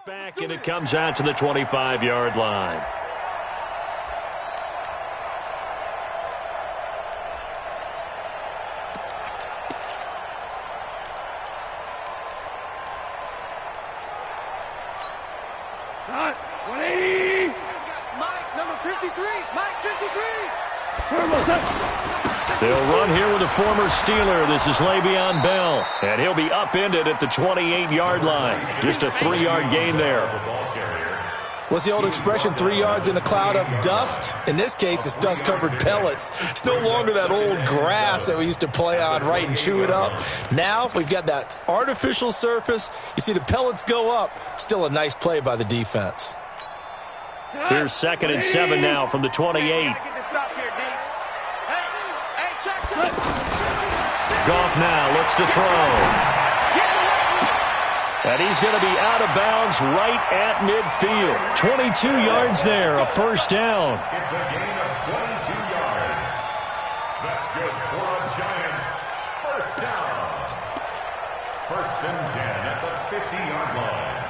Back, and it comes out to the 25-yard line. Hot, 180. Mike, number 53. Mike, 53. They'll run here with a former Steeler. This is Le'Veon Bell, and he'll be upended at the 28-yard line. Just a 3-yard gain there. What's the old expression, 3 yards in a cloud of dust? In this case, it's dust-covered pellets. It's no longer that old grass that we used to play on, right, and chew it up. Now we've got that artificial surface. You see the pellets go up. Still a nice play by the defense. Here's 2nd and 7 now from the 28. Goff now looks to throw. And he's going to be out of bounds right at midfield. 22 yards there, a first down. It's a gain of 22 yards. That's good for the Giants. First down. 1st and 10 at the 50-yard line.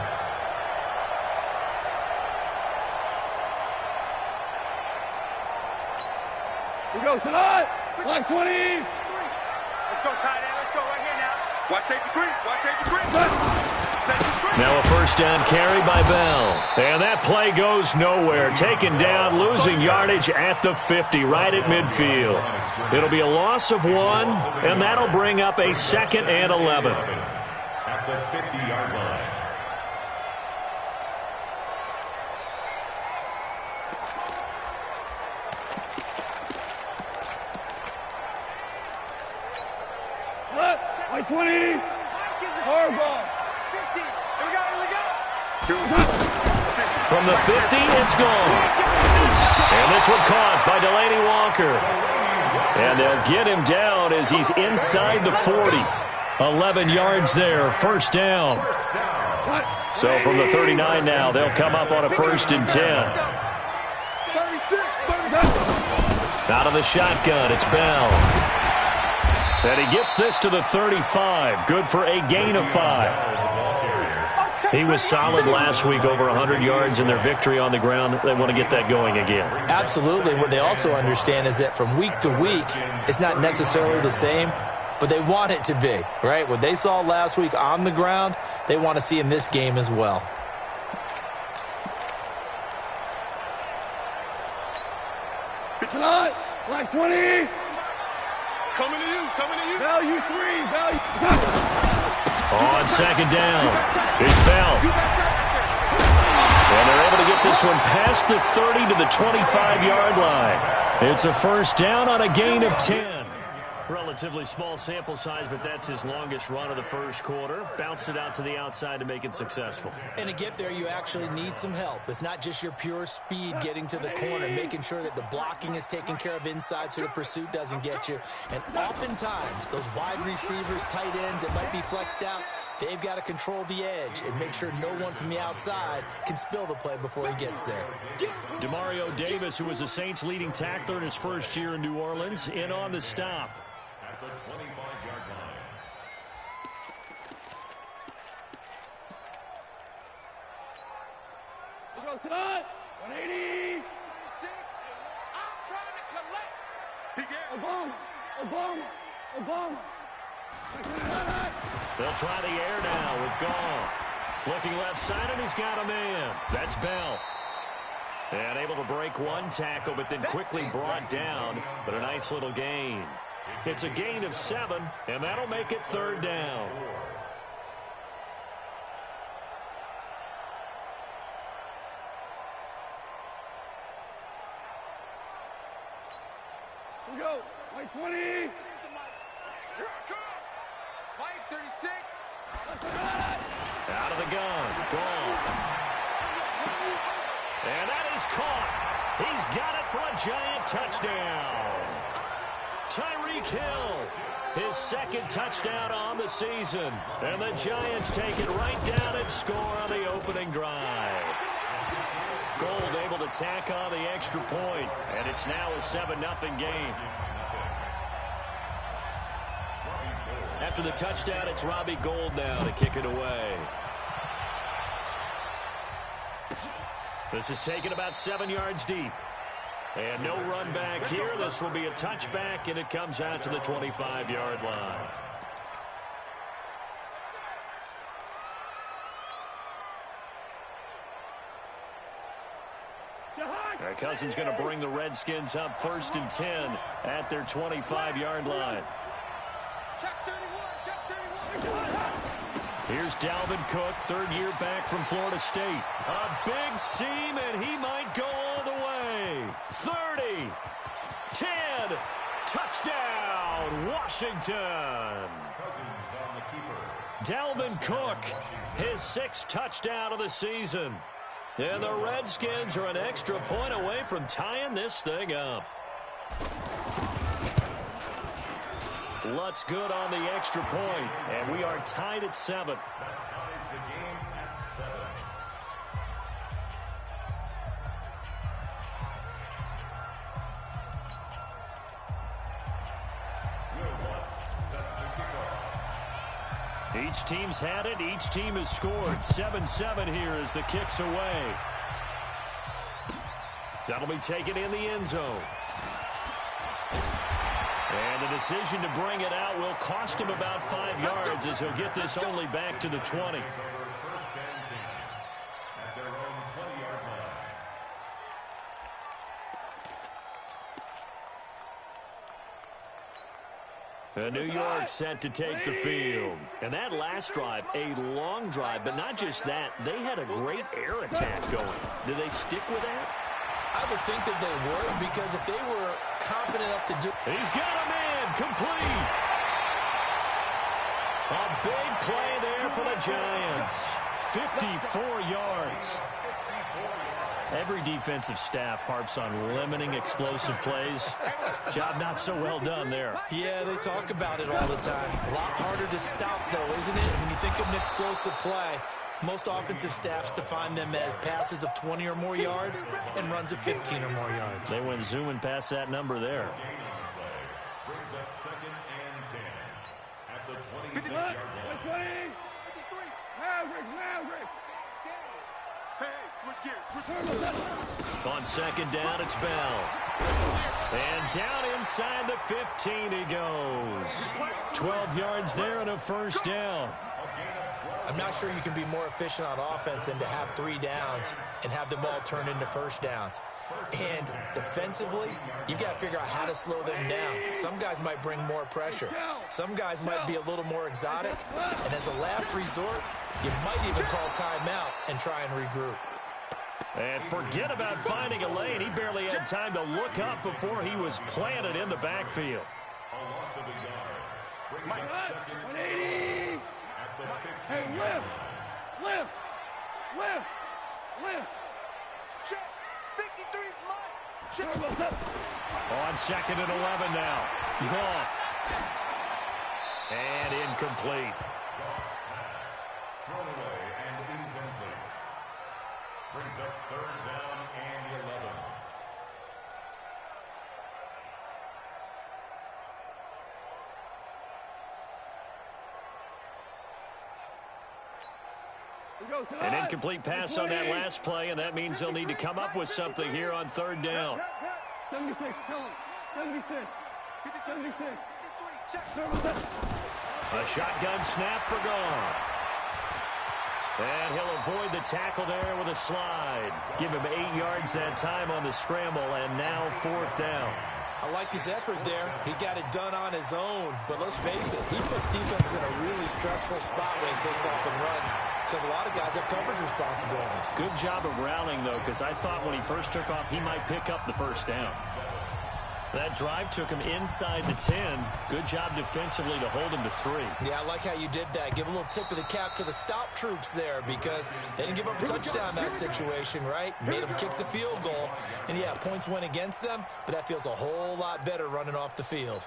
We go tonight. Like 20. Let's go, tight end. Let's go right here now. Watch safety 3. Watch safety 3. Now a first down carry by Bell. And that play goes nowhere. Taken down, losing yardage at the 50, right at midfield. It'll be a loss of 1, and that'll bring up a 2nd and 11. At the 50-yard line. What? Like 20. Hard ball. From the 50, it's gone. And this one caught by Delaney Walker. And they'll get him down as he's inside the 40. 11 yards there, first down. So from the 39 now, they'll come up on a 1st and 10. Out of the shotgun, it's Bell. And he gets this to the 35. Good for a gain of 5. He was solid last week, over 100 yards in their victory on the ground. They want to get that going again. Absolutely. What they also understand is that from week to week, it's not necessarily the same, but they want it to be, right? What they saw last week on the ground, they want to see in this game as well. Tonight. Like 20. Coming to you. Coming to you. Value 3. Value. On 2nd down, it's Bell. And they're able to get this one past the 30 to the 25-yard line. It's a first down on a gain of 10. Relatively small sample size, but that's his longest run of the first quarter. Bounced it out to the outside to make it successful. And to get there, you actually need some help. It's not just your pure speed getting to the corner, making sure that the blocking is taken care of inside so the pursuit doesn't get you. And oftentimes, those wide receivers, tight ends that might be flexed out, they've got to control the edge and make sure no one from the outside can spill the play before he gets there. Demario Davis, who was the Saints' leading tackler in his first year in New Orleans, in on the stop. At the 25-yard line. We go tonight. 180. I'm trying to collect. He gets Obama. They'll try the air now with Goff. Looking left side, and he's got a man. That's Bell. And able to break one tackle, but then quickly brought down. But a nice little gain. It's a gain of 7, and that'll make it 3rd down. We go. Like 20. Here I come. Mike, 36. Out of the gun. Gone. And that is caught. He's got it for a Giant touchdown. Tyreek Hill, his 2nd touchdown on the season. And the Giants take it right down and score on the opening drive. Gold able to tack on the extra point, and it's now a 7-0 game. After the touchdown, it's Robbie Gould now to kick it away. This is taken about 7 yards deep. And no run back here. This will be a touchback, and it comes out to the 25-yard line. Cousins going to bring the Redskins up 1st and 10 at their 25-yard line. Here's Dalvin Cook, 3rd year back from Florida State. A big seam, and he might go all the way. 30, 10, touchdown, Washington. Dalvin Cook, his 6th touchdown of the season. And the Redskins are an extra point away from tying this thing up. Lutz good on the extra point, and we are tied at 7. That ties the game at 7. Will Lutz sets the kickoff. Each team's had it. Each team has scored. 7-7 here as the kick's away. That'll be taken in the end zone. And the decision to bring it out will cost him about 5 yards as he'll get this only back to the 20. 1st and 10 at their own 20-yard line. New York set to take the field. And that last drive, a long drive, but not just that. They had a great air attack going. Do they stick with that? I would think that they would, because if they were confident enough to do... He's got a man, complete. A big play there for the Giants. 54 yards. Every defensive staff harps on limiting explosive plays. Job not so well done there. Yeah, they talk about it all the time. A lot harder to stop, though, isn't it? When you think of an explosive play, most offensive staffs define them as passes of 20 or more yards and runs of 15 or more yards. They went zooming past that number there. Brings up 2nd and 10 at the 26-yard line. 20. Maverick. Hey, switch gears. On 2nd down, it's Bell. And down inside the 15 he goes. 12 yards there and a 1st down. I'm not sure you can be more efficient on offense than to have 3 downs and have them all turn into 1st downs. And defensively, you've got to figure out how to slow them down. Some guys might bring more pressure. Some guys might be a little more exotic. And as a last resort, you might even call timeout and try and regroup. And forget about finding a lane. He barely had time to look up before he was planted in the backfield. A loss of a yard. Brings up 2nd 180. at the 15. Hey, lift. Check. 53's mine. On 2nd and 11 now. Goff. And incomplete. Goff's pass. Thrown away and incomplete. Brings up 3rd down and 11. An incomplete pass on that last play, and that means they'll need to come up with something here on 3rd down. 76, tell him. 76. 76. A shotgun snap for Goff. And he'll avoid the tackle there with a slide. Give him 8 yards that time on the scramble, and now 4th down. I liked his effort there. He got it done on his own. But let's face it, he puts defenses in a really stressful spot when he takes off and runs, because a lot of guys have coverage responsibilities. Good job of rallying, though, because I thought when he first took off, he might pick up the 1st down. That drive took him inside the 10. Good job defensively to hold him to 3. Yeah, I like how you did that. Give a little tip of the cap to the stop troops there, because they didn't give up a touchdown in that situation, right? Made them kick the field goal. And, yeah, points went against them, but that feels a whole lot better running off the field.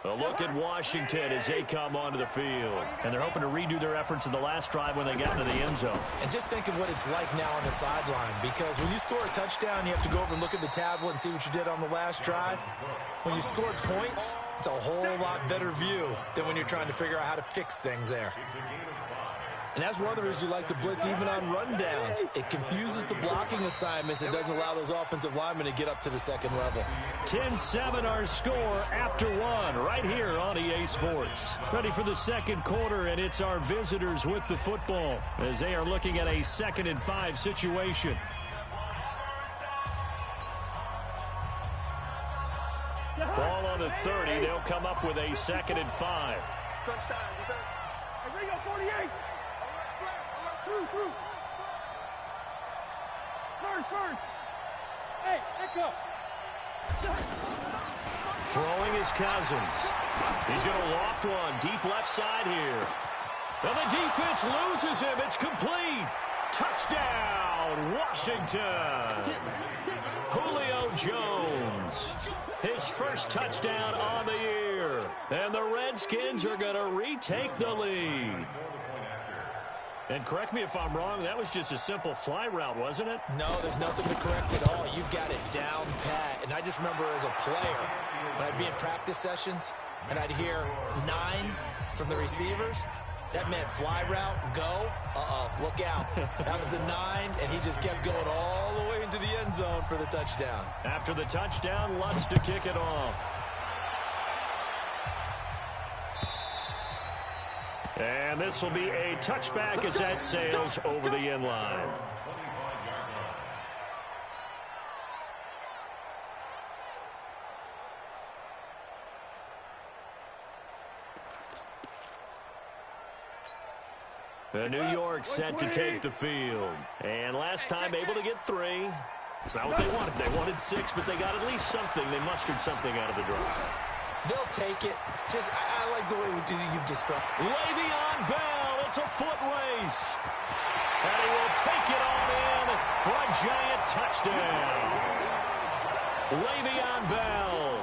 The look at Washington as they come onto the field. And they're hoping to redo their efforts in the last drive when they got into the end zone. And just think of what it's like now on the sideline, because when you score a touchdown, you have to go over and look at the tablet and see what you did on the last drive. When you scored points, it's a whole lot better view than when you're trying to figure out how to fix things there. And that's one of the reasons you like to blitz even on rundowns. It confuses the blocking assignments. It doesn't allow those offensive linemen to get up to the second level. 10-7 our score after one right here on EA Sports. Ready for the second quarter, and it's our visitors with the football as they are looking at a 2nd and 5 situation. Ball on the 30. They'll come up with a 2nd and 5. Crunch time, defense. Hey, Ringo, 48. Through. First. Hey, echo. Throwing is Cousins. He's going to loft one deep left side here. And the defense loses him. It's complete. Touchdown, Washington. Julio Jones. His first touchdown on the year. And the Redskins are going to retake the lead. And correct me if I'm wrong, that was just a simple fly route, wasn't it? No, there's nothing to correct at all. You've got it down pat. And I just remember as a player, when I'd be in practice sessions, and I'd hear 9 from the receivers, that meant fly route, go, look out. That was the 9, and he just kept going all the way into the end zone for the touchdown. After the touchdown, Lutz to kick it off. And this will be a touchback as that sails over the end line. The New York set to take the field. And last time able to get 3. It's not what they wanted. They wanted 6, but they got at least something. They mustered something out of the drive. They'll take it. Just, I like the way you've described. Le'Veon Bell, it's a foot race. And he will take it on in for a giant touchdown. Le'Veon Bell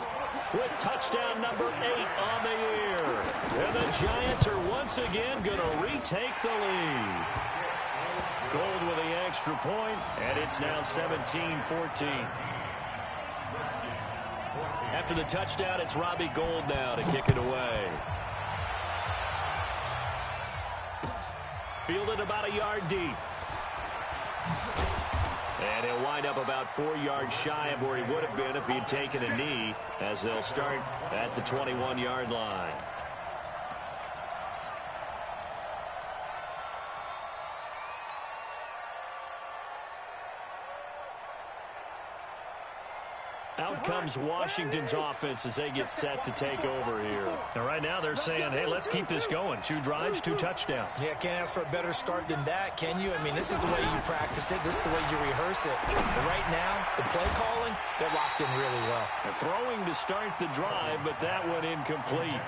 with touchdown number 8 on the year. And the Giants are once again going to retake the lead. Gold with the extra point, and it's now 17-14. After the touchdown, it's Robbie Gould now to kick it away. Fielded about a yard deep. And he'll wind up about 4 yards shy of where he would have been if he had taken a knee, as they'll start at the 21-yard line. Out comes Washington's offense as they get set to take over here. And right now they're saying, hey, let's keep this going. 2 drives, 2 touchdowns. Yeah, can't ask for a better start than that, can you? I mean, this is the way you practice it. This is the way you rehearse it. But right now, the play calling, they're locked in really well. They're throwing to start the drive, but that went incomplete.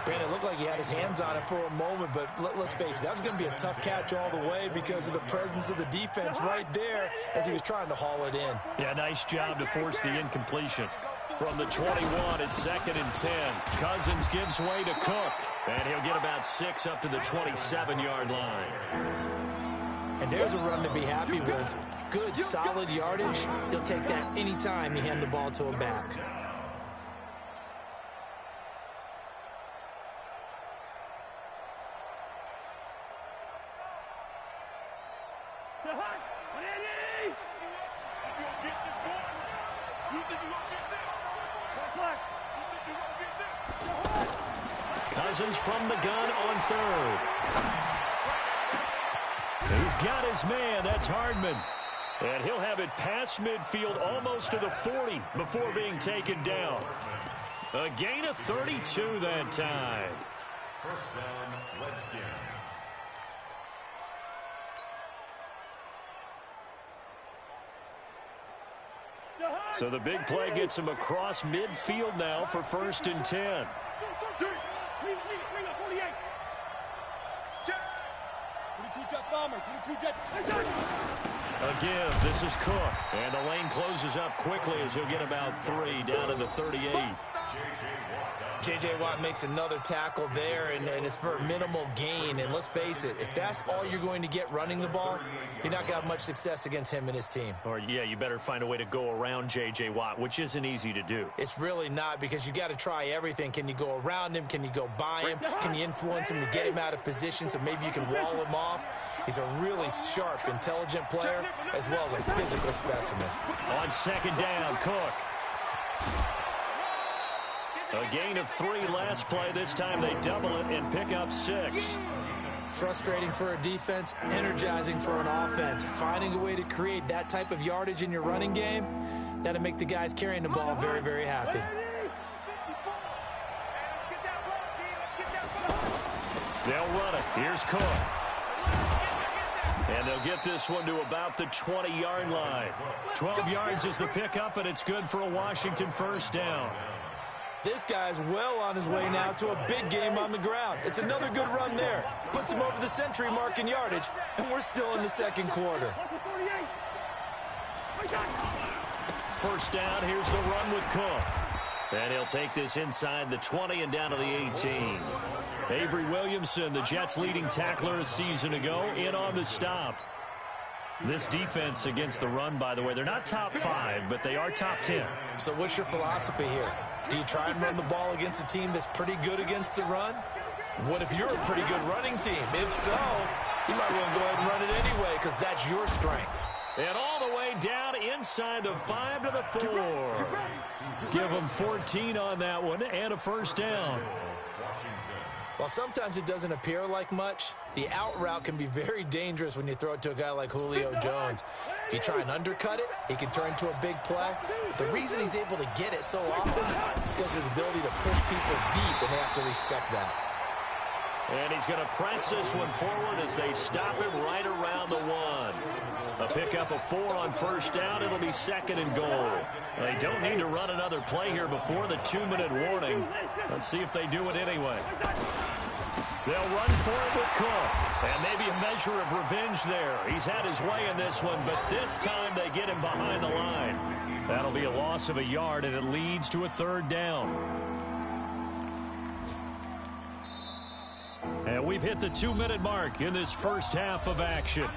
Brandon, it looked like he had his hands on it for a moment, but let's face it, that was going to be a tough catch all the way because of the presence of the defense right there as he was trying to haul it in. Yeah, nice job to force the incompletion. From the 21, it's 2nd and 10. Cousins gives way to Cook, and he'll get about 6 up to the 27-yard line. And there's a run to be happy with. Good, solid yardage. He'll take that anytime you hand the ball to a back. Cousins from the gun on 3rd. He's got his man. That's Hardman. And he'll have it past midfield almost to the 40 before being taken down. A gain of 32 that time. First down, Redskins. So the big play gets him across midfield now for 1st and 10. Again, this is Cook. And the lane closes up quickly as he'll get about 3 down to the 38. J.J. Watt makes another tackle there, and it's for a minimal gain. And let's face it, if that's all you're going to get running the ball, you're not going to have much success against him and his team. Or, yeah, you better find a way to go around J.J. Watt, which isn't easy to do. It's really not, because you got to try everything. Can you go around him? Can you go by him? Can you influence him to get him out of position so maybe you can wall him off? He's a really sharp, intelligent player, as well as a physical specimen. On second down, Cook. A gain of 3 last play. This time they double it and pick up 6. Frustrating for a defense, energizing for an offense. Finding a way to create that type of yardage in your running game, that'll make the guys carrying the ball very, very happy. They'll run it. Here's Cook. And they'll get this one to about the 20-yard line. 12 yards is the pickup, and it's good for a Washington first down. This guy's well on his way now to a big game on the ground. It's another good run there. Puts him over the century mark in yardage, and we're still in the second quarter. First down, here's the run with Cook. And he'll take this inside the 20 and down to the 18. Avery Williamson, the Jets' leading tackler a season ago, in on the stop. This defense against the run, by the way, they're not top 5, but they are top 10. So what's your philosophy here? Do you try and run the ball against a team that's pretty good against the run? What if you're a pretty good running team? If so, you might want to go ahead and run it anyway, because that's your strength. And all the way down inside the 5 to the 4. Give them 14 on that one and a first down. While sometimes it doesn't appear like much, the out route can be very dangerous when you throw it to a guy like Julio Jones. If you try and undercut it, he can turn into a big play. But the reason he's able to get it so often is because of his ability to push people deep, and they have to respect that. And he's going to press this one forward as they stop him right around the 1. A pickup of 4 on first down. It'll be second and goal. They don't need to run another play here before the 2-minute warning. Let's see if they do it anyway. They'll run for it with Cook. And maybe a measure of revenge there. He's had his way in this one, but this time they get him behind the line. That'll be a loss of a yard, and it leads to a third down. And we've hit the 2-minute mark in this first half of action.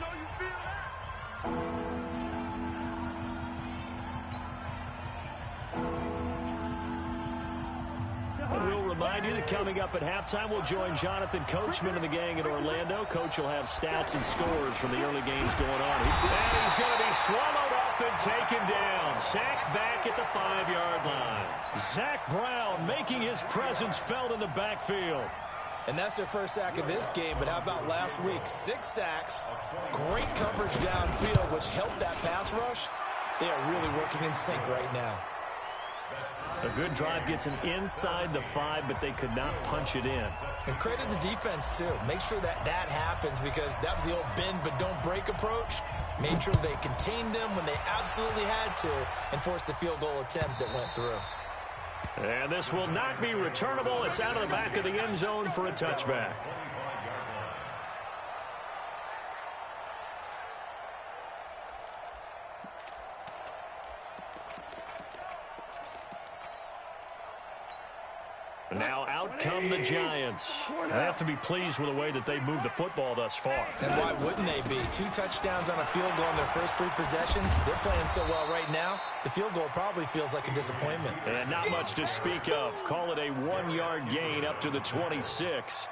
We'll remind you that coming up at halftime, we'll join Jonathan Coachman and the gang in Orlando. Coach will have stats and scores from the early games going on. And he's going to be swallowed up and taken down. Sacked back at the 5-yard line. Zach Brown making his presence felt in the backfield. And that's their first sack of this game, but how about last week? 6 sacks, great coverage downfield, which helped that pass rush. They are really working in sync right now. A good drive gets him inside the 5, but they could not punch it in. And credit the defense, too. Make sure that that happens, because that was the old bend but don't break approach. Made sure they contained them when they absolutely had to and forced the field goal attempt that went through. And this will not be returnable. It's out of the back of the end zone for a touchback. Now out come the Giants. They have to be pleased with the way that they moved the football thus far. And why wouldn't they be? 2 touchdowns on a field goal in their first 3 possessions. They're playing so well right now, the field goal probably feels like a disappointment. And not much to speak of. Call it a 1-yard gain up to the 26.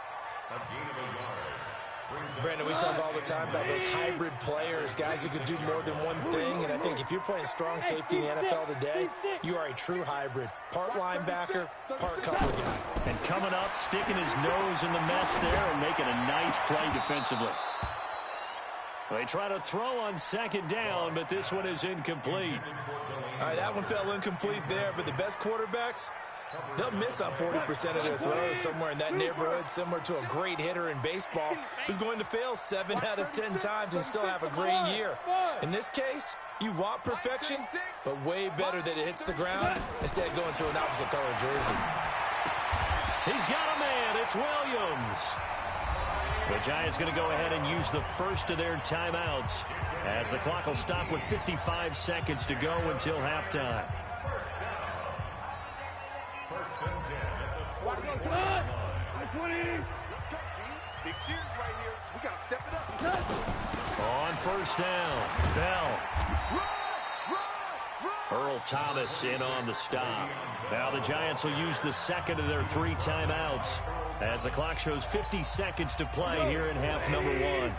Brandon, we talk all the time about those hybrid players, guys who can do more than one thing. And I think if you're playing strong safety in the NFL today, you are a true hybrid. Part linebacker, part cover guy. And coming up, sticking his nose in the mess there and making a nice play defensively. They try to throw on second down, but this one is incomplete. All right, that one fell incomplete there, but the best quarterbacks, they'll miss on 40% of their throws, somewhere in that neighborhood, similar to a great hitter in baseball who's going to fail 7 out of 10 times and still have a great year. In this case, you want perfection, but way better that it hits the ground instead of going to an opposite color jersey. He's got a man. It's Williams. The Giants going to go ahead and use the first of their timeouts as the clock will stop with 55 seconds to go until halftime. Big series right here. We got to step it up. On first down, Bell. Earl Thomas in on the stop. Now the Giants will use the second of their 3 timeouts as the clock shows 50 seconds to play here in half number 1.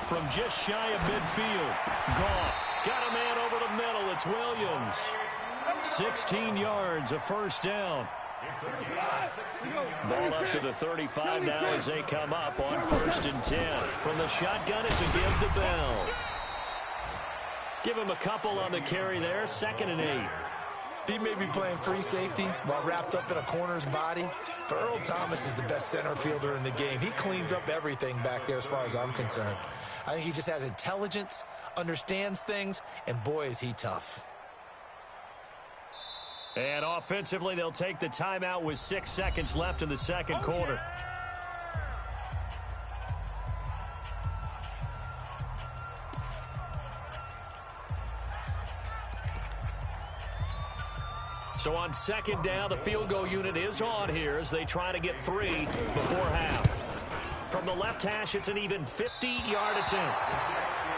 From just shy of midfield, Goff got a man over the middle. It's Williams. 16 yards, a first down. Ball up to the 35 now as they come up on 1st and 10. From the shotgun, it's a give to Bell. Give him a couple on the carry there, 2nd and 8. He may be playing free safety while wrapped up in a corner's body, but Earl Thomas is the best center fielder in the game. He cleans up everything back there as far as I'm concerned. I think he just has intelligence, understands things, and boy, is he tough. And offensively, they'll take the timeout with 6 seconds left in the second quarter. So on 2nd down, the field goal unit is on here as they try to get 3 before half. From the left hash, it's an even 50-yard attempt.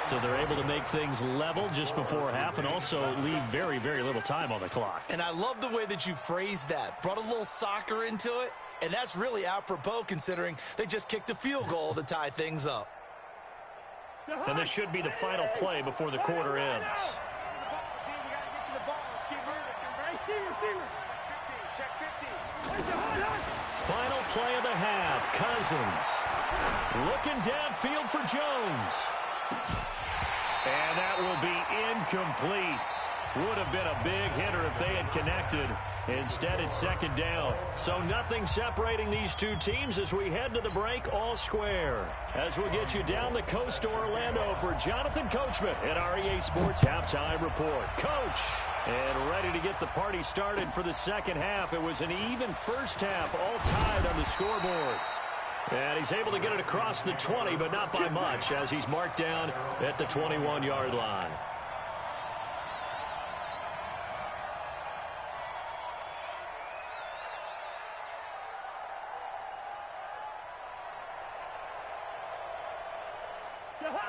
So they're able to make things level just before half and also leave very, very little time on the clock. And I love the way that you phrased that. Brought a little soccer into it, and that's really apropos considering they just kicked a field goal to tie things up. And this should be the final play before the quarter ends. Final play of the half. Cousins looking downfield for Jones. And that will be incomplete. Would have been a big hitter if they had connected. Instead, it's 2nd down. So nothing separating these two teams as we head to the break, all square. As we'll get you down the coast to Orlando for Jonathan Coachman at our EA Sports Halftime Report. Coach, and ready to get the party started for the second half. It was an even first half, all tied on the scoreboard. And he's able to get it across the 20, but not by much, as he's marked down at the 21-yard line.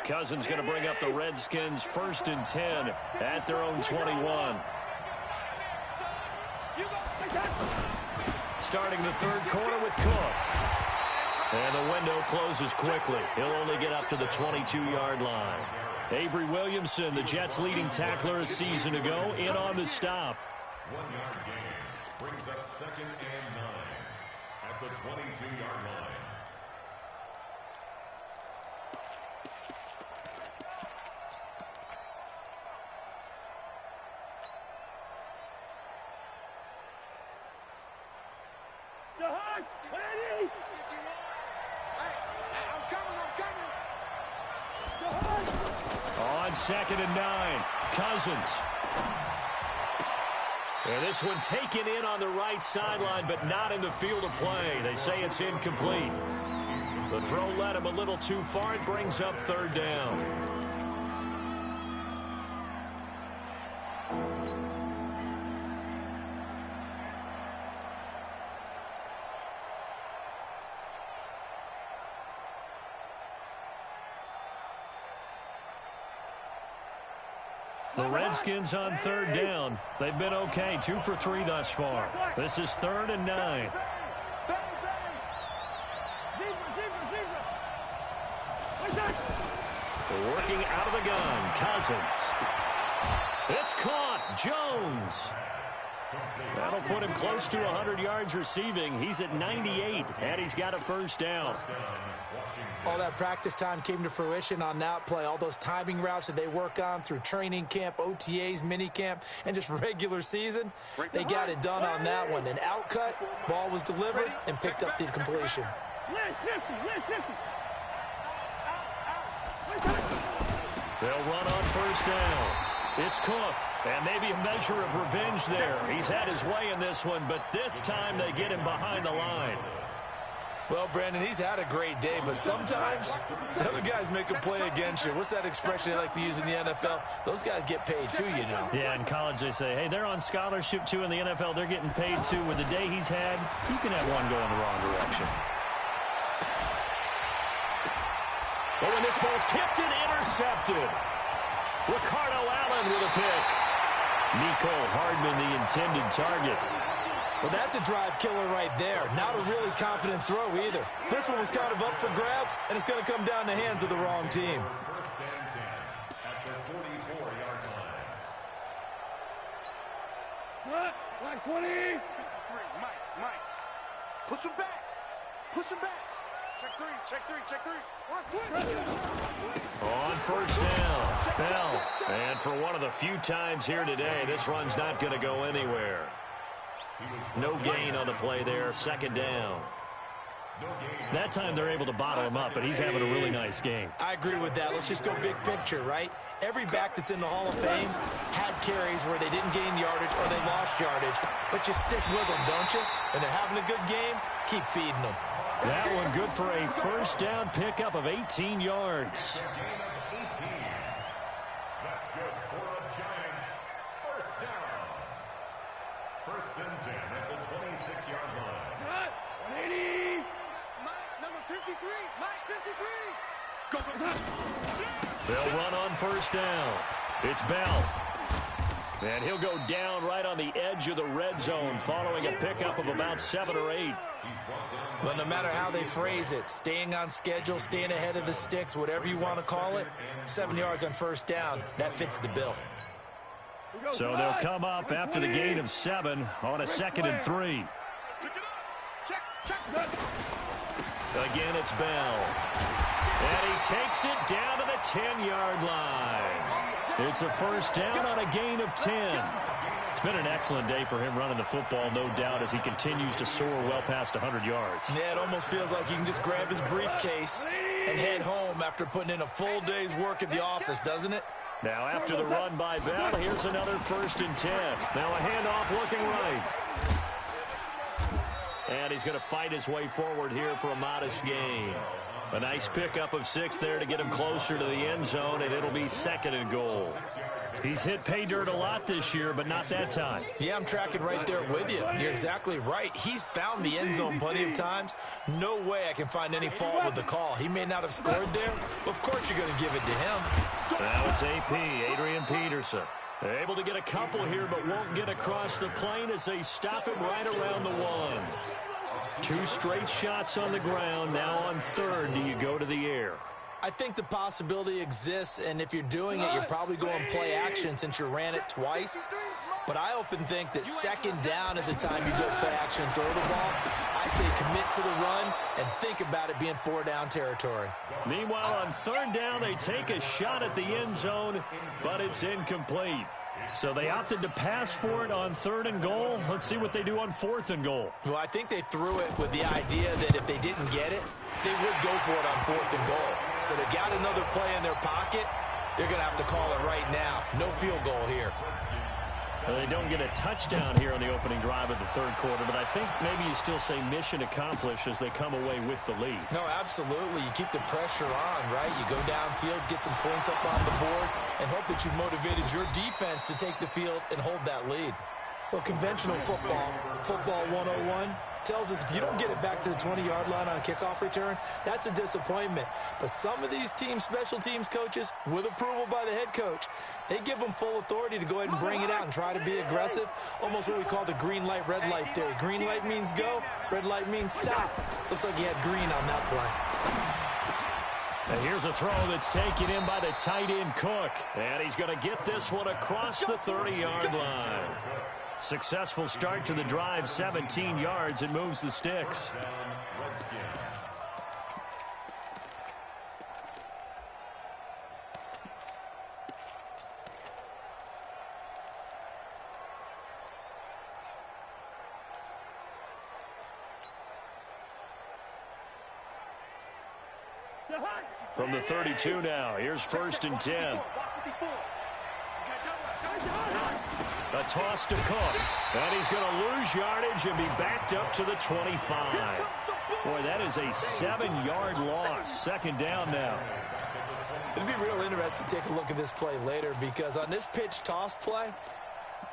Cousins going to bring up the Redskins 1st and 10 at their own 21. Starting the 3rd quarter with Cook. And the window closes quickly. He'll only get up to the 22-yard line. Avery Williamson, the Jets' leading tackler a season ago, in on the stop. 1-yard gain brings up 2nd and 9 at the 22-yard line. On 2nd and 9, Cousins. And this one taken in on the right sideline, but not in the field of play. They say it's incomplete. The throw led him a little too far. It brings up 3rd down. The Redskins on 3rd down. They've been okay, 2 for 3 thus far. This is 3rd and 9. Working out of the gun, Cousins. It's caught, Jones. That'll put him close to 100 yards receiving. He's at 98, and he's got a 1st down. All that practice time came to fruition on that play. All those timing routes that they work on through training camp, OTAs, mini camp, and just regular season, they got it done on that one. An outcut, ball was delivered, and picked up the completion. They'll run on 1st down. It's Cook, and maybe a measure of revenge there. He's had his way in this one, but this time they get him behind the line. Well, Brandon, he's had a great day, but sometimes the other guys make a play against you. What's that expression they like to use in the NFL? Those guys get paid too, you know. Yeah, in college they say, hey, they're on scholarship too. In the NFL, they're getting paid too. With the day he's had, you can have one go in the wrong direction. But when this ball's tipped and intercepted, Ricardo Allen with a pick. Nico Hardman, the intended target. Well, that's a drive killer right there. Not a really confident throw either. This one was kind of up for grabs, and it's going to come down the hands of the wrong team. First and 10 at the 44-yard line. Like 20. Mike. Push him back. Check three. On first down, Bell. And for one of the few times here today, this run's not going to go anywhere. No gain on the play there, second down. That time they're able to bottle him up, but he's having a really nice game. I agree with that. Let's just go big picture, right? Every back that's in the Hall of Fame had carries where they didn't gain yardage or they lost yardage, but you stick with them, don't you? When they're having a good game, keep feeding them. That one good for a first down pickup of 18 yards. That's good for the Giants. First down. First and 10 at the 26-yard line. 180. Mike, number 53. Mike, 53. Go. They'll run on first down. It's Bell. And he'll go down right on the edge of the red zone following a pickup of about 7 or 8. Well, no matter how they phrase it, staying on schedule, staying ahead of the sticks, whatever you want to call it, 7 yards on first down, that fits the bill. So they'll come up after the gain of 7 on a 2nd and 3. Again, it's Bell. And he takes it down to the 10-yard line. It's a first down on a gain of 10. It's been an excellent day for him running the football, no doubt, as he continues to soar well past 100 yards. Yeah, it almost feels like he can just grab his briefcase and head home after putting in a full day's work at the office, doesn't it? Now, after the run by Bell, here's another first and 10. Now a handoff looking right. And he's going to fight his way forward here for a modest gain. A nice pickup of 6 there to get him closer to the end zone, and it'll be 2nd and goal. He's hit pay dirt a lot this year, but not that time. Yeah, I'm tracking right there with you. You're exactly right. He's found the end zone plenty of times. No way I can find any fault with the call. He may not have scored there, but of course you're going to give it to him. Now it's AP, Adrian Peterson. Able to get a couple here, but won't get across the plane as they stop him right around the 1. 2 straight shots on the ground. Now on 3rd, do you go to the air? I think the possibility exists, and if you're doing it, you're probably going play action since you ran it twice. But I often think that 2nd down is a time you go play action and throw the ball. I say commit to the run and think about it being 4-down territory. Meanwhile, on 3rd down, they take a shot at the end zone, but it's incomplete. So they opted to pass for it on 3rd and goal. Let's see what they do on 4th and goal. Well, I think they threw it with the idea that if they didn't get it, they would go for it on 4th and goal. So they got another play in their pocket. They're going to have to call it right now. No field goal here. Well, they don't get a touchdown here on the opening drive of the 3rd quarter, but I think maybe you still say mission accomplished as they come away with the lead. No, absolutely. You keep the pressure on, right? You go downfield, get some points up on the board, and hope that you've motivated your defense to take the field and hold that lead. Well, conventional football 101, tells us if you don't get it back to the 20-yard line on a kickoff return, that's a disappointment. But some of these teams, special teams coaches, with approval by the head coach, they give them full authority to go ahead and bring it out and try to be aggressive. Almost what we call the green light, red light theory. Green light means go, red light means stop. Looks like he had green on that play. And here's a throw that's taken in by the tight end Cook. And he's going to get this one across the 30-yard line. Successful start to the drive, 17 yards, and moves the sticks. From the 32 now, here's 1st and 10. A toss to Cook. And he's going to lose yardage and be backed up to the 25. Boy, that is a 7-yard loss. Second down now. It'd be real interesting to take a look at this play later because on this pitch toss play,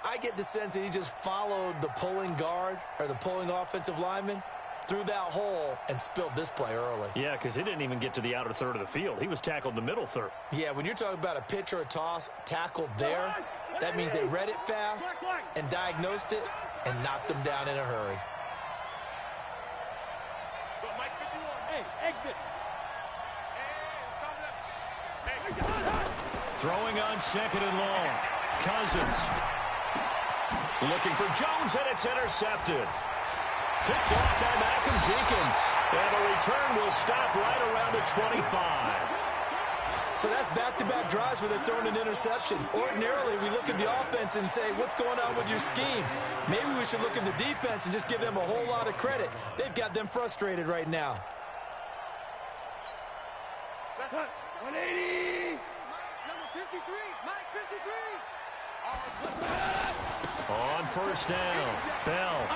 I get the sense that he just followed the pulling guard or the pulling offensive lineman through that hole and spilled this play early. Yeah, because he didn't even get to the outer third of the field. He was tackled in the middle third. Yeah, when you're talking about a pitch or a toss tackled there, that means they read it fast and diagnosed it and knocked him down in a hurry. Hey, exit. Throwing on second and long. Cousins. Looking for Jones, and it's intercepted. Picked off by Malcolm Jenkins. And the return will stop right around the 25. So that's back-to-back drives where they're throwing an interception. Ordinarily, we look at the offense and say, what's going on with your scheme? Maybe we should look at the defense and just give them a whole lot of credit. They've got them frustrated right now. 180. Number 53, Mike 53. On first down, Bell.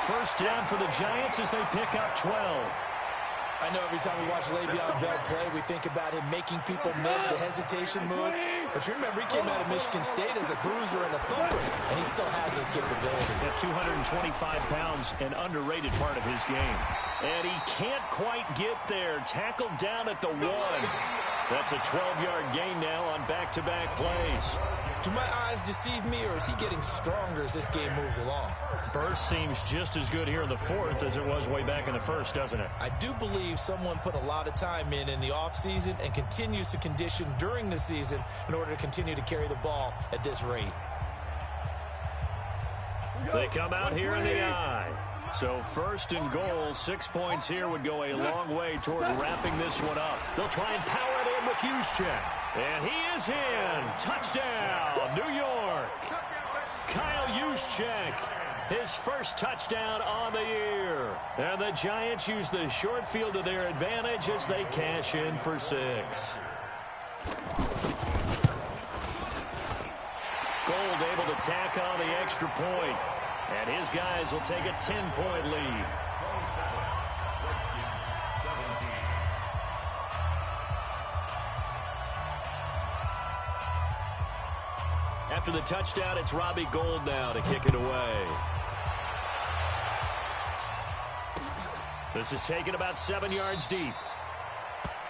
First down for the Giants as they pick up 12. I know every time we watch Le'Veon Bell play, we think about him making people miss the hesitation move. But you remember he came out of Michigan State as a bruiser and a thumper, and he still has those capabilities. At 225 pounds, an underrated part of his game. And he can't quite get there. Tackled down at the 1. That's a 12-yard gain now on back-to-back plays. Do my eyes deceive me, or is he getting stronger as this game moves along? Burst seems just as good here in the fourth as it was way back in the first, doesn't it? I do believe someone put a lot of time in the offseason and continues to condition during the season in order to continue to carry the ball at this rate. They come out here in the eye. So first and goal, 6 points here would go a long way toward wrapping this one up. They'll try and power it in with Juszczyk. And he is in. Touchdown, New York. Kyle Juszczyk, his first touchdown on the year. And the Giants use the short field to their advantage as they cash in for 6. Gold able to tack on the extra point. And his guys will take a 10-point lead. After the touchdown, it's Robbie Gould now to kick it away. This is taken about 7 yards deep.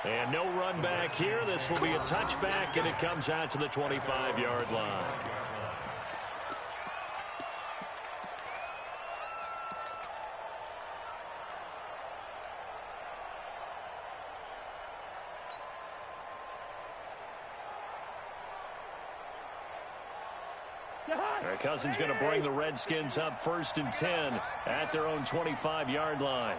And no run back here. This will be a touchback, and it comes out to the 25-yard line. Cousins going to bring the Redskins up first and 10 at their own 25-yard line.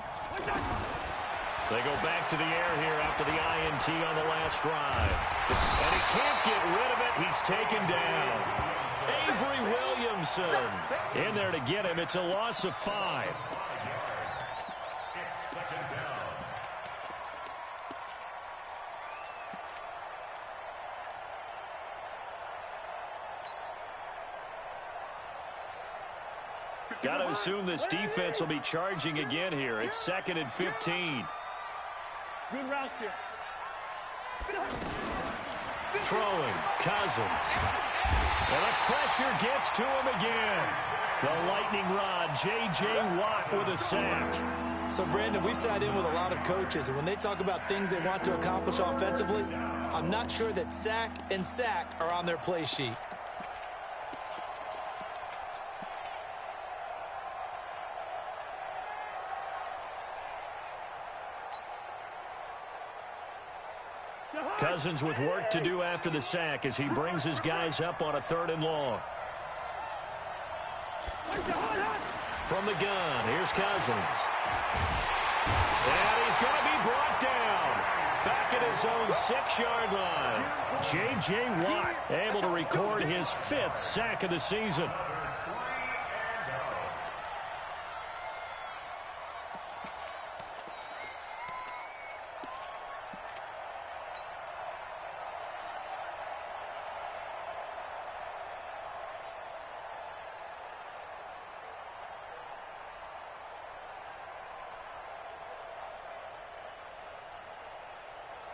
They go back to the air here after the INT on the last drive. And he can't get rid of it. He's taken down. Avery Williamson in there to get him. It's a loss of 5. Got to assume this defense will be charging again here. It's 2nd and 15. Good route here. Throwing, Cousins. And the pressure gets to him again. The lightning rod, J.J. Watt with a sack. So, Brandon, we sat in with a lot of coaches, and when they talk about things they want to accomplish offensively, I'm not sure that sack and sack are on their play sheet. Cousins with work to do after the sack as he brings his guys up on a 3rd and long. From the gun, here's Cousins. And he's going to be brought down. Back at his own 6-yard line. J.J. Watt able to record his 5th sack of the season.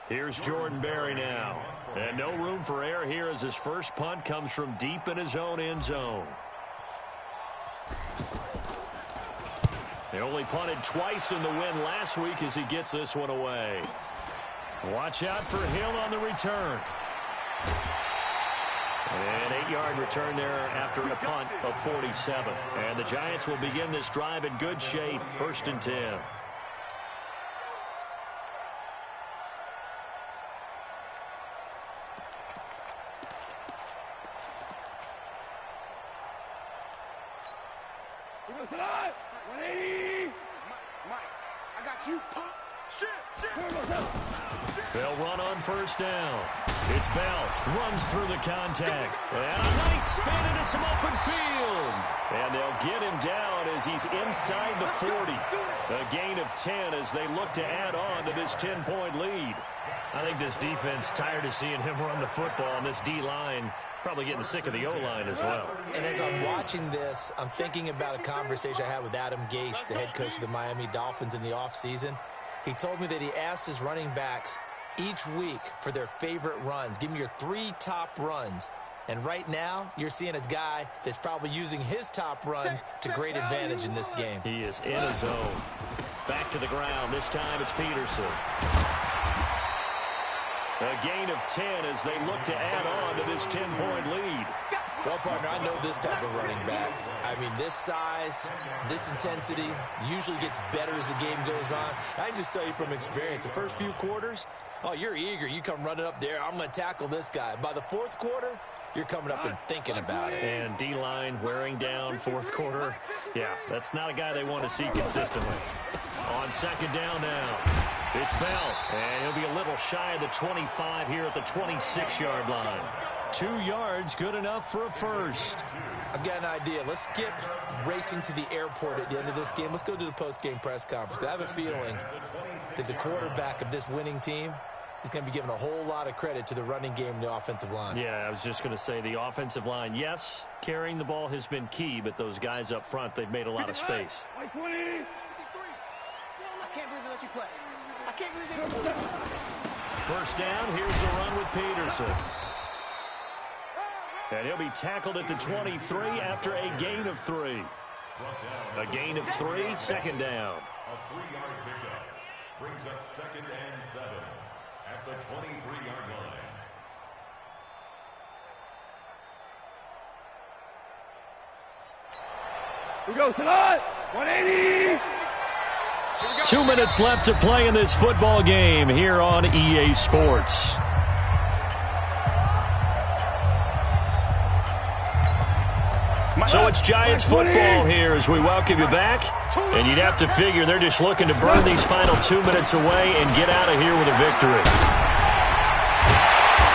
Here's Jordan Berry now. And no room for error here as his first punt comes from deep in his own end zone. They only punted twice in the win last week as he gets this one away. Watch out for Hill on the return. An 8-yard return there after a punt of 47. And the Giants will begin this drive in good shape, 1st and 10. They'll run on 1st down. It's Bell. Runs through the contact. And a nice spin into some open field. And they'll get him down as he's inside the 40. A gain of 10 as they look to add on to this 10-point lead. I think this defense tired of seeing him run the football, and this D-line probably getting sick of the O-line as well. And as I'm watching this, I'm thinking about a conversation I had with Adam Gase, the head coach of the Miami Dolphins, in the offseason. He told me that he asked his running backs each week for their favorite runs. Give me your 3 top runs. And right now, you're seeing a guy that's probably using his top runs to great advantage in this game. He is in his zone. Back to the ground. This time it's Peterson. A gain of 10 as they look to add on to this 10-point lead. Well, partner, I know this type of running back. I mean, this size, this intensity usually gets better as the game goes on. I can just tell you from experience, the first few quarters, oh, you're eager. You come running up there. I'm going to tackle this guy. By the 4th quarter, you're coming up and thinking about it. And D-line wearing down 4th quarter. Yeah, that's not a guy they want to see consistently. On 2nd down now, it's Bell. And he'll be a little shy of the 25 here at the 26-yard line. 2 yards, good enough for a first. I've got an idea. Let's skip racing to the airport at the end of this game. Let's go to the post-game press conference. I have a feeling that the quarterback of this winning team is going to be given a whole lot of credit to the running game and the offensive line. Yeah, I was just going to say the offensive line, yes, carrying the ball has been key, but those guys up front, they've made a lot of space. I can't believe they let you play. I can't believe they let you play. 1st down, here's the run with Peterson. And he'll be tackled at the 23 after a gain of 3. A gain of 3, 2nd down. A 3-yard pickup brings up 2nd and 7 at the 23-yard line. Here we go tonight. 180. 2 minutes left to play in this football game here on EA Sports. So it's Giants football here as we welcome you back. And you'd have to figure they're just looking to burn these final 2 minutes away and get out of here with a victory.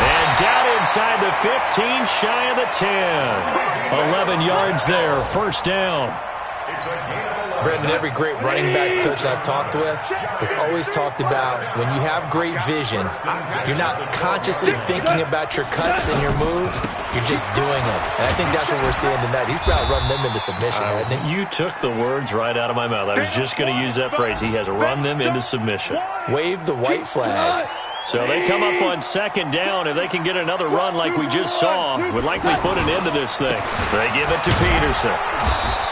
And down inside the 15, shy of the 10. 11 yards there, 1st down. Brendan, every great running backs coach I've talked with has always talked about when you have great vision, you're not consciously thinking about your cuts and your moves, you're just doing them. And I think that's what we're seeing tonight. He's about run them into submission, hasn't he? You took the words right out of my mouth. I was just going to use that phrase. He has run them into submission. Wave the white flag. So they come up on 2nd down. If they can get another run like we just saw, would likely put an end to this thing. They give it to Peterson.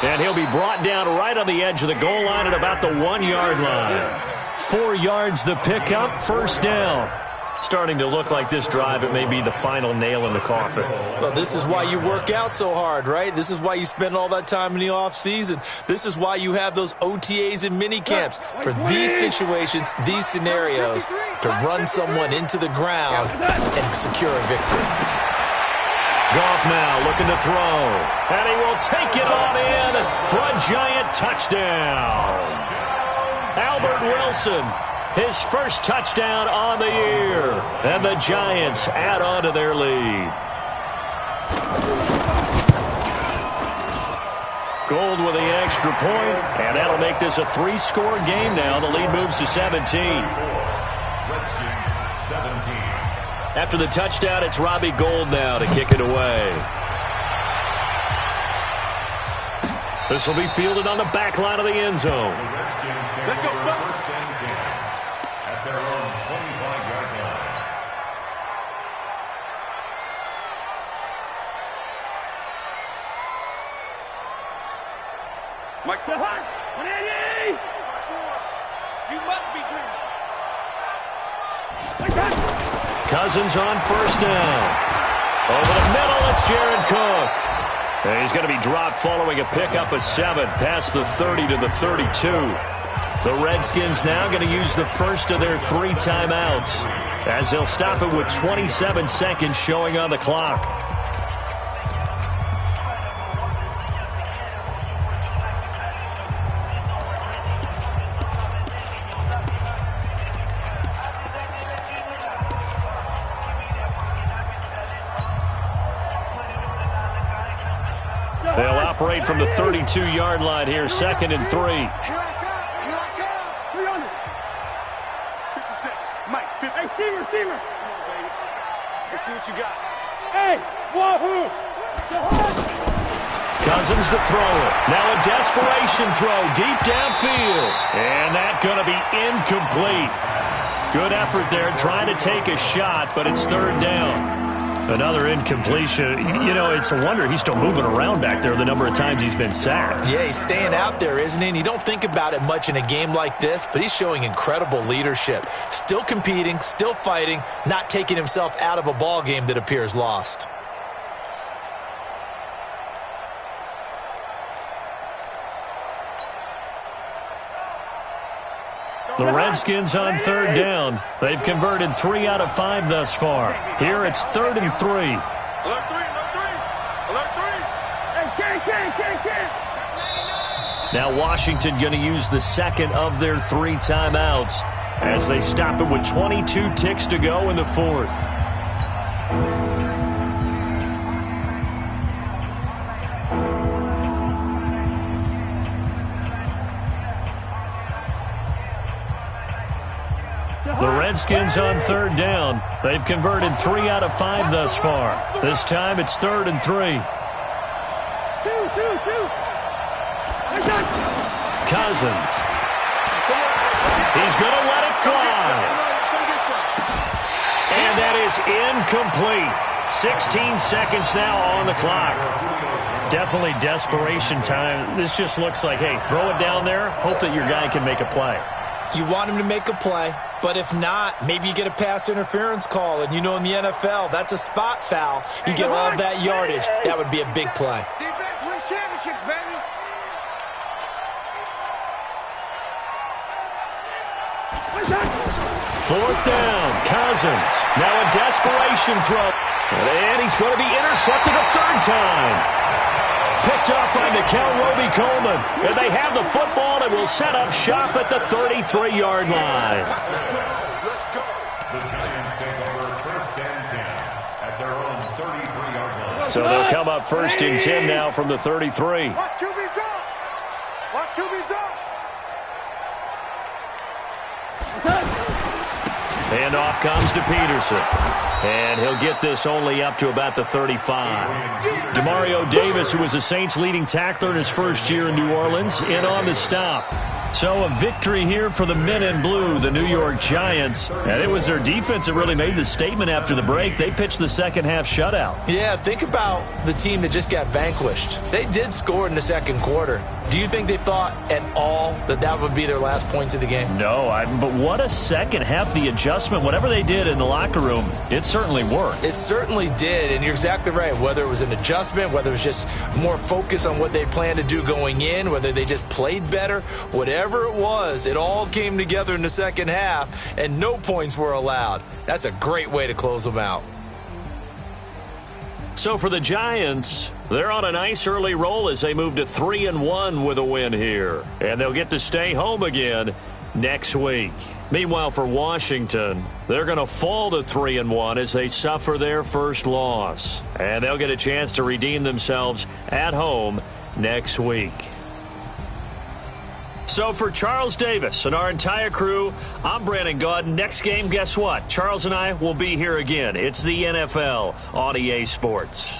And he'll be brought down right on the edge of the goal line at about the 1-yard line. 4 yards the pickup, 1st down. Starting to look like this drive, it may be the final nail in the coffin. Well, this is why you work out so hard, right? This is why you spend all that time in the offseason. This is why you have those OTAs and mini camps. For these situations, these scenarios, to run someone into the ground and secure a victory. Goff now looking to throw. And he will take it on in for a Giant touchdown. Albert Wilson, his first touchdown on the year. And the Giants add on to their lead. Gold with the extra point, and that'll make this a 3-score game now. The lead moves to 17. After the touchdown, it's Robbie Gould now to kick it away. This will be fielded on the back line of the end zone. Let's go, At their own 25-yard line. Mike, 180! you must be dreaming. Cousins on first down. Over the middle, it's Jared Cook. And he's going to be dropped following a pickup of 7 past the 30 to the 32. The Redskins now going to use the first of their 3 timeouts as they'll stop it with 27 seconds showing on the clock. They'll operate from the 32-yard line here, 2nd and 3. Here I come. 300. 56. Mike, 50. Hey, Steamer. Come on, baby. Let's see what you got. Hey, wahoo! Cousins to throw it. Now a desperation throw deep downfield. And that's going to be incomplete. Good effort there trying to take a shot, but it's 3rd down. Another incompletion. You know, it's a wonder he's still moving around back there the number of times he's been sacked. Yeah, he's staying out there, isn't he? And you don't think about it much in a game like this, but he's showing incredible leadership. Still competing, still fighting, not taking himself out of a ball game that appears lost. The Redskins on 3rd down. They've converted 3 out of 5 thus far. Here it's 3rd and 3. Alert 3, alert 3. Alert 3. Hey, Ken. Now Washington going to use the 2nd of their 3 timeouts as they stop it with 22 ticks to go in the 4th. The Redskins on 3rd down. They've converted 3 out of 5 thus far. This time it's 3rd and 3. Cousins. He's going to let it fly. And that is incomplete. 16 seconds now on the clock. Definitely desperation time. This just looks like, hey, throw it down there, hope that your guy can make a play. You want him to make a play, but if not, maybe you get a pass interference call, and you know in the NFL, that's a spot foul. You get all of that yardage. That would be a big play. Defense wins championships, baby. Fourth down, Cousins. Now a desperation throw. And he's going to be intercepted a 3rd time. Picked up by Nickel Roby-Coleman. And they have the football and will set up shop at the 33-yard line. The Giants take over 1st and 10 at their own 33-yard line. So they'll come up 1st and 10 now from the 33. Watch QB drop. Watch QB drop. And off comes to Peterson. And he'll get this only up to about the 35. Demario Davis, who was the Saints' leading tackler in his first year in New Orleans, in on the stop. So a victory here for the men in blue, the New York Giants. And it was their defense that really made the statement after the break. They pitched the second-half shutout. Yeah, think about the team that just got vanquished. They did score in the 2nd quarter. Do you think they thought at all that that would be their last points of the game? No, but what a second half. The adjustment, whatever they did in the locker room, it certainly worked. It certainly did, and you're exactly right. Whether it was an adjustment, whether it was just more focus on what they planned to do going in, whether they just played better, whatever it was, it all came together in the 2nd half, and no points were allowed. That's a great way to close them out. So for the Giants, they're on a nice early roll as they move to 3-1 with a win here. And they'll get to stay home again next week. Meanwhile, for Washington, they're going to fall to 3-1 as they suffer their first loss. And they'll get a chance to redeem themselves at home next week. So for Charles Davis and our entire crew, I'm Brandon Gaudin. Next game, guess what? Charles and I will be here again. It's the NFL on EA Sports.